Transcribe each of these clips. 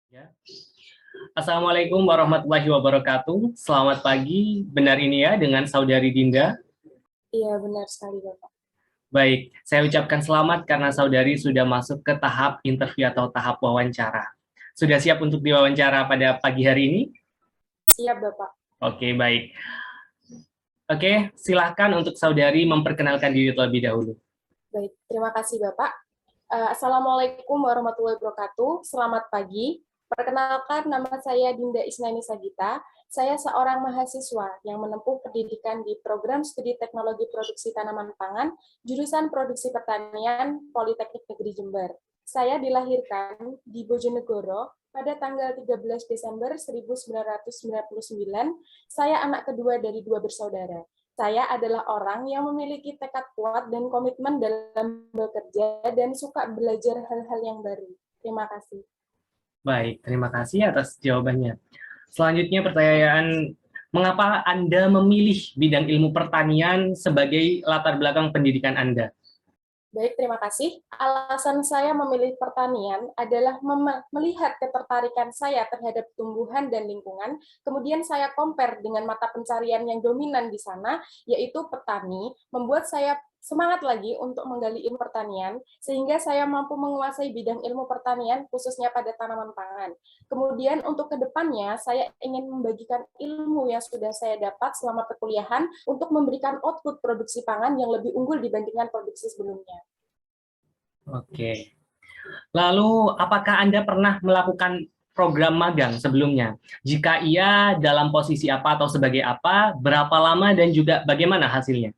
Ya. Assalamualaikum warahmatullahi wabarakatuh. Selamat pagi, benar ini ya dengan Saudari Dinda. Iya, benar sekali, Bapak. Baik, saya ucapkan selamat karena Saudari sudah masuk ke tahap interview atau tahap wawancara. Sudah siap untuk diwawancara pada pagi hari ini? Siap, Bapak. Oke, baik. Oke, silahkan untuk Saudari memperkenalkan diri terlebih dahulu. Baik, terima kasih, Bapak. Assalamualaikum warahmatullahi wabarakatuh. Selamat pagi. Perkenalkan, nama saya Dinda Isnani Sagita. Saya seorang mahasiswa yang menempuh pendidikan di Program Studi Teknologi Produksi Tanaman Pangan, jurusan Produksi Pertanian, Politeknik Negeri Jember. Saya dilahirkan di Bojonegoro pada tanggal 13 Desember 1999. Saya anak kedua dari dua bersaudara. Saya adalah orang yang memiliki tekad kuat dan komitmen dalam bekerja dan suka belajar hal-hal yang baru. Terima kasih. Baik, terima kasih atas jawabannya. Selanjutnya pertanyaan, mengapa Anda memilih bidang ilmu pertanian sebagai latar belakang pendidikan Anda? Baik, terima kasih. Alasan saya memilih pertanian adalah melihat ketertarikan saya terhadap tumbuhan dan lingkungan, kemudian saya compare dengan mata pencarian yang dominan di sana, yaitu petani, membuat saya semangat lagi untuk menggali ilmu pertanian, sehingga saya mampu menguasai bidang ilmu pertanian, khususnya pada tanaman pangan. Kemudian untuk kedepannya, saya ingin membagikan ilmu yang sudah saya dapat selama perkuliahan untuk memberikan output produksi pangan yang lebih unggul dibandingkan produksi sebelumnya. Oke. Lalu, apakah Anda pernah melakukan program magang sebelumnya? Jika iya, dalam posisi apa atau sebagai apa, berapa lama dan juga bagaimana hasilnya?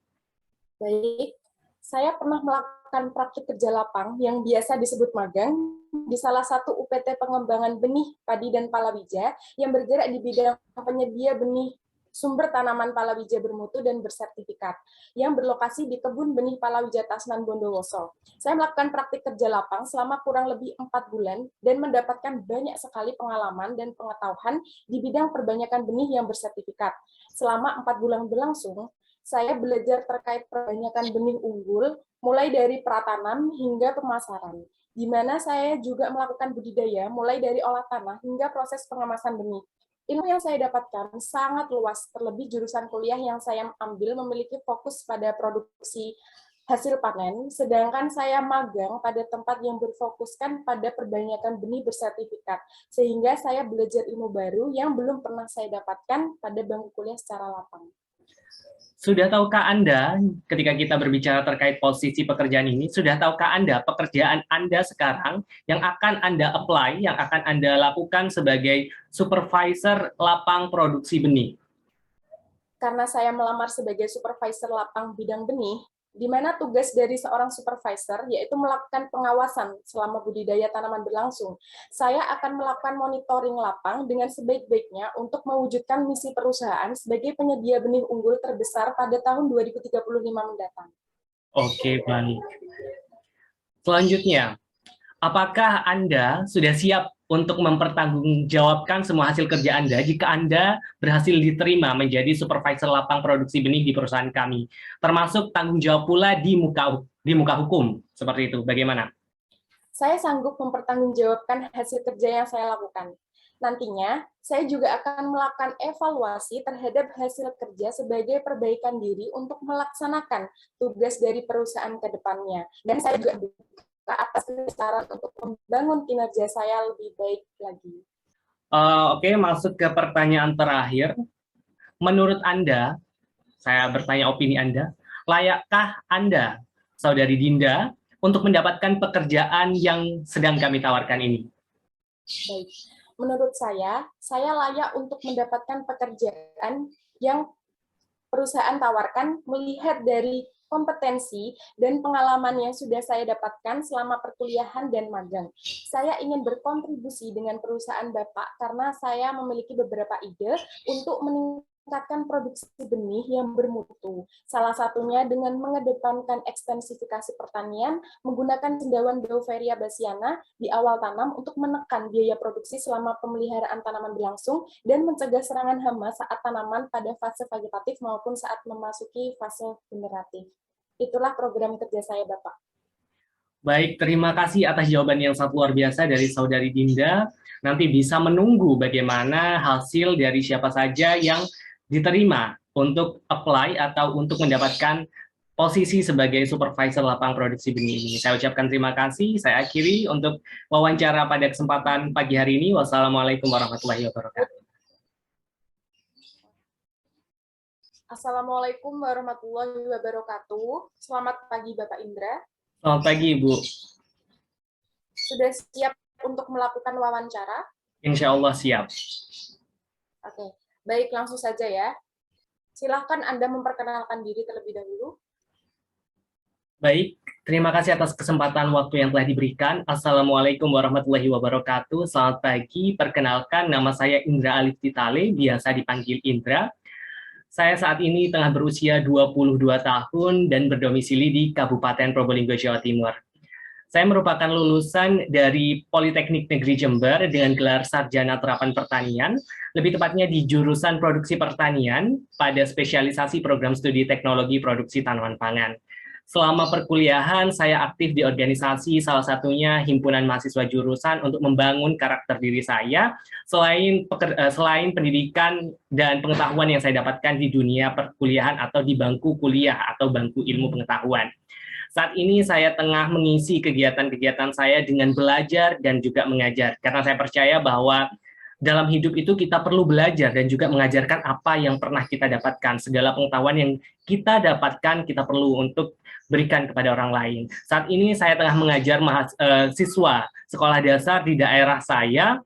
Baik, saya pernah melakukan praktik kerja lapang yang biasa disebut magang di salah satu UPT pengembangan benih padi dan palawija yang bergerak di bidang penyedia benih sumber tanaman palawija bermutu dan bersertifikat yang berlokasi di kebun benih palawija Tasman Bondowoso. Saya melakukan praktik kerja lapang selama kurang lebih 4 bulan dan mendapatkan banyak sekali pengalaman dan pengetahuan di bidang perbanyakan benih yang bersertifikat. Selama 4 bulan berlangsung, saya belajar terkait perbanyakan benih unggul, mulai dari pratanam hingga pemasaran, di mana saya juga melakukan budidaya, mulai dari olah tanah hingga proses pengemasan benih. Ilmu yang saya dapatkan sangat luas, terlebih jurusan kuliah yang saya ambil memiliki fokus pada produksi hasil panen, sedangkan saya magang pada tempat yang berfokuskan pada perbanyakan benih bersertifikat, sehingga saya belajar ilmu baru yang belum pernah saya dapatkan pada bangku kuliah secara lapang. Sudah tahukah Anda, ketika kita berbicara terkait posisi pekerjaan ini, sudah tahukah Anda pekerjaan Anda sekarang yang akan Anda apply, yang akan Anda lakukan sebagai supervisor lapang produksi benih? Karena saya melamar sebagai supervisor lapang bidang benih, di mana tugas dari seorang supervisor yaitu melakukan pengawasan selama budidaya tanaman berlangsung. Saya akan melakukan monitoring lapang dengan sebaik-baiknya untuk mewujudkan misi perusahaan sebagai penyedia benih unggul terbesar pada tahun 2035 mendatang. Oke, baik. Selanjutnya, apakah Anda sudah siap untuk mempertanggungjawabkan semua hasil kerja Anda jika Anda berhasil diterima menjadi supervisor lapang produksi benih di perusahaan kami, termasuk tanggung jawab pula di muka hukum, seperti itu. Bagaimana? Saya sanggup mempertanggungjawabkan hasil kerja yang saya lakukan. Nantinya, saya juga akan melakukan evaluasi terhadap hasil kerja sebagai perbaikan diri untuk melaksanakan tugas dari perusahaan ke depannya. Dan saya juga buka atas saran untuk membangun kinerja saya lebih baik lagi. Oke, masuk ke pertanyaan terakhir. Menurut Anda, saya bertanya opini Anda, layakkah Anda, Saudari Dinda, untuk mendapatkan pekerjaan yang sedang kami tawarkan ini? Baik, menurut saya layak untuk mendapatkan pekerjaan yang perusahaan tawarkan melihat dari kompetensi dan pengalaman yang sudah saya dapatkan selama perkuliahan dan magang. Saya ingin berkontribusi dengan perusahaan Bapak karena saya memiliki beberapa ide untuk meningkatkan produksi benih yang bermutu. Salah satunya dengan mengedepankan ekstensifikasi pertanian menggunakan cendawan Beauveria bassiana di awal tanam untuk menekan biaya produksi selama pemeliharaan tanaman berlangsung dan mencegah serangan hama saat tanaman pada fase vegetatif maupun saat memasuki fase generatif. Itulah program kerja saya, Bapak. Baik, terima kasih atas jawaban yang sangat luar biasa dari Saudari Dinda. Nanti bisa menunggu bagaimana hasil dari siapa saja yang diterima untuk apply atau untuk mendapatkan posisi sebagai supervisor lapang produksi benih ini. Saya ucapkan terima kasih. Saya akhiri untuk wawancara pada kesempatan pagi hari ini. Wassalamualaikum warahmatullahi wabarakatuh. Assalamualaikum warahmatullahi wabarakatuh. Selamat pagi Bapak Indra. Selamat pagi, Ibu. Sudah siap untuk melakukan wawancara? Insya Allah siap. Oke, baik langsung saja ya. Silahkan Anda memperkenalkan diri terlebih dahulu. Baik, terima kasih atas kesempatan waktu yang telah diberikan. Assalamualaikum warahmatullahi wabarakatuh. Selamat pagi, perkenalkan nama saya Indra Alif Titale, biasa dipanggil Indra. Saya saat ini tengah berusia 22 tahun dan berdomisili di Kabupaten Probolinggo, Jawa Timur. Saya merupakan lulusan dari Politeknik Negeri Jember dengan gelar Sarjana Terapan Pertanian, lebih tepatnya di jurusan Produksi Pertanian pada spesialisasi program studi teknologi produksi tanaman pangan. Selama perkuliahan, saya aktif di organisasi, salah satunya Himpunan Mahasiswa Jurusan untuk membangun karakter diri saya, selain pendidikan dan pengetahuan yang saya dapatkan di dunia perkuliahan atau di bangku kuliah atau bangku ilmu pengetahuan. Saat ini saya tengah mengisi kegiatan-kegiatan saya dengan belajar dan juga mengajar, karena saya percaya bahwa dalam hidup itu kita perlu belajar dan juga mengajarkan apa yang pernah kita dapatkan. Segala pengetahuan yang kita dapatkan, kita perlu untuk berikan kepada orang lain. Saat ini saya tengah mengajar siswa sekolah dasar di daerah saya,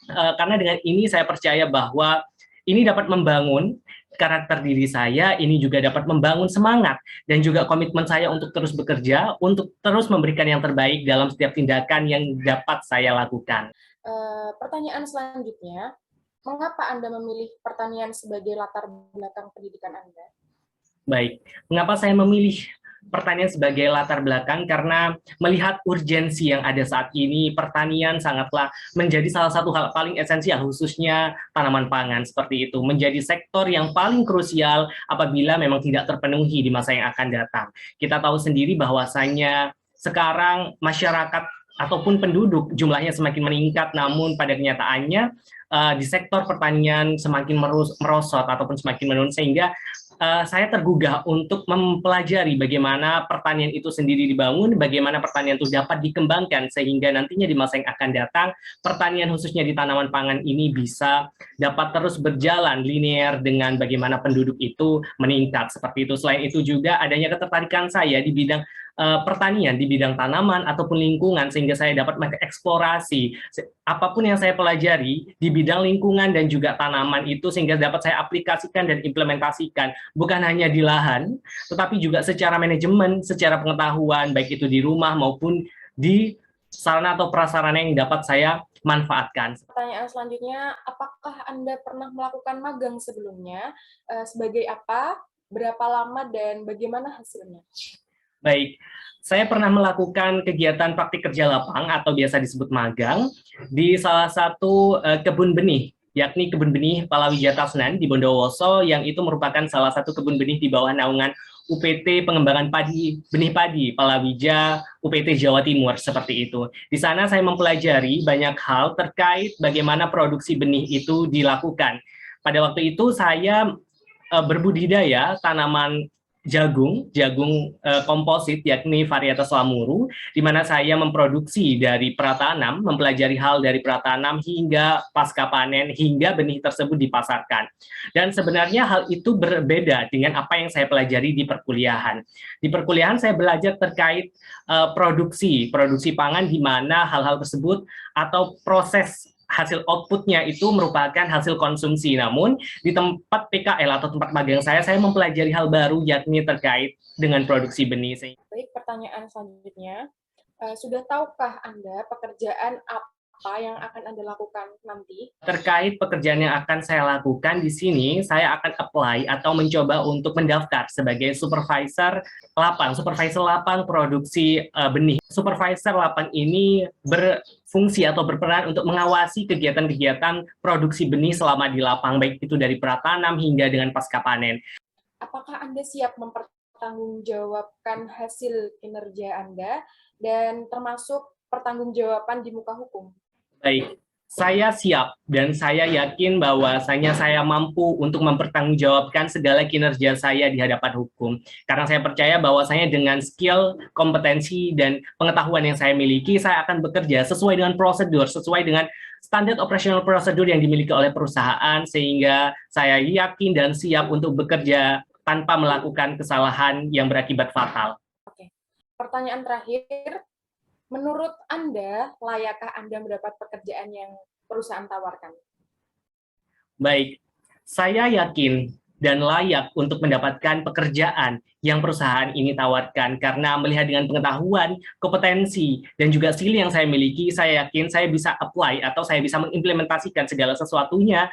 karena dengan ini saya percaya bahwa ini dapat membangun karakter diri saya, ini juga dapat membangun semangat dan juga komitmen saya untuk terus bekerja, untuk terus memberikan yang terbaik dalam setiap tindakan yang dapat saya lakukan. Pertanyaan selanjutnya, mengapa Anda memilih pertanian sebagai latar belakang pendidikan Anda? Baik, mengapa saya memilih pertanian sebagai latar belakang? Karena melihat urgensi yang ada saat ini, pertanian sangatlah menjadi salah satu hal paling esensial, khususnya tanaman pangan seperti itu. Menjadi sektor yang paling krusial apabila memang tidak terpenuhi di masa yang akan datang. Kita tahu sendiri bahwasannya sekarang masyarakat ataupun penduduk jumlahnya semakin meningkat, namun pada kenyataannya di sektor pertanian semakin merosot ataupun semakin menurun, sehingga saya tergugah untuk mempelajari bagaimana pertanian itu sendiri dibangun, bagaimana pertanian itu dapat dikembangkan, sehingga nantinya di masa yang akan datang, pertanian khususnya di tanaman pangan ini bisa dapat terus berjalan linear dengan bagaimana penduduk itu meningkat, seperti itu. Selain itu juga adanya ketertarikan saya di bidang pertanian, di bidang tanaman ataupun lingkungan, sehingga saya dapat mengeksplorasi apapun yang saya pelajari di bidang lingkungan dan juga tanaman itu, sehingga dapat saya aplikasikan dan implementasikan bukan hanya di lahan, tetapi juga secara manajemen, secara pengetahuan, baik itu di rumah maupun di sarana atau prasarana yang dapat saya manfaatkan. Pertanyaan selanjutnya, apakah Anda pernah melakukan magang sebelumnya? Sebagai apa? Berapa lama dan bagaimana hasilnya? Baik, saya pernah melakukan kegiatan praktik kerja lapang atau biasa disebut magang di salah satu kebun benih, yakni kebun benih Palawija Tasnan di Bondowoso, yang itu merupakan salah satu kebun benih di bawah naungan UPT Pengembangan Padi Benih Padi Palawija UPT Jawa Timur, seperti itu. Di sana saya mempelajari banyak hal terkait bagaimana produksi benih itu dilakukan. Pada waktu itu saya berbudidaya tanaman jagung komposit, yakni varietas lamuru, di mana saya memproduksi dari pratanam, mempelajari hal dari pratanam hingga pasca panen, hingga benih tersebut dipasarkan. Dan sebenarnya hal itu berbeda dengan apa yang saya pelajari di perkuliahan. Di perkuliahan saya belajar terkait produksi pangan, di mana hal-hal tersebut atau proses hasil outputnya itu merupakan hasil konsumsi. Namun di tempat PKL atau tempat magang saya mempelajari hal baru, yakni terkait dengan produksi benih. Baik, pertanyaan selanjutnya, sudah tahukah Anda pekerjaan apa yang akan Anda lakukan nanti? Terkait pekerjaan yang akan saya lakukan di sini, saya akan apply atau mencoba untuk mendaftar sebagai supervisor lapang produksi benih. Supervisor lapang ini berfungsi atau berperan untuk mengawasi kegiatan-kegiatan produksi benih selama di lapang, baik itu dari pratanam hingga dengan pasca panen. Apakah Anda siap mempertanggungjawabkan hasil kinerja Anda dan termasuk pertanggungjawaban di muka hukum? Baik, saya siap dan saya yakin bahwasanya saya mampu untuk mempertanggungjawabkan segala kinerja saya di hadapan hukum. Karena saya percaya bahwasanya dengan skill, kompetensi, dan pengetahuan yang saya miliki, saya akan bekerja sesuai dengan prosedur, sesuai dengan standar operasional prosedur yang dimiliki oleh perusahaan, sehingga saya yakin dan siap untuk bekerja tanpa melakukan kesalahan yang berakibat fatal. Oke. Pertanyaan terakhir, menurut Anda, layakkah Anda mendapat pekerjaan yang perusahaan tawarkan? Baik, saya yakin dan layak untuk mendapatkan pekerjaan yang perusahaan ini tawarkan karena melihat dengan pengetahuan, kompetensi, dan juga skill yang saya miliki, saya yakin saya bisa apply atau saya bisa mengimplementasikan segala sesuatunya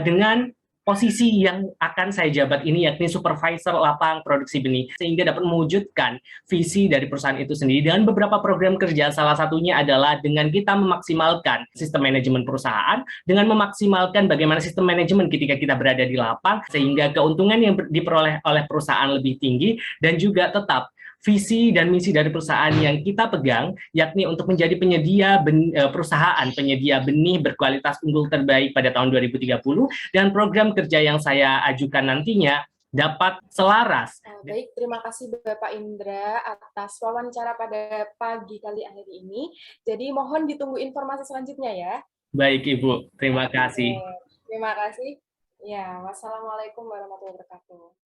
dengan posisi yang akan saya jabat ini, yakni supervisor lapang produksi benih, sehingga dapat mewujudkan visi dari perusahaan itu sendiri dengan beberapa program kerja. Salah satunya adalah dengan kita memaksimalkan sistem manajemen perusahaan, dengan memaksimalkan bagaimana sistem manajemen ketika kita berada di lapang, sehingga keuntungan yang diperoleh oleh perusahaan lebih tinggi, dan juga tetap visi dan misi dari perusahaan yang kita pegang, yakni untuk menjadi perusahaan penyedia benih berkualitas unggul terbaik pada tahun 2030, dan program kerja yang saya ajukan nantinya dapat selaras. Baik, terima kasih Bapak Indra atas wawancara pada pagi kali ini. Jadi mohon ditunggu informasi selanjutnya ya. Baik Ibu, terima kasih. Terima kasih. Ya, wassalamualaikum warahmatullahi wabarakatuh.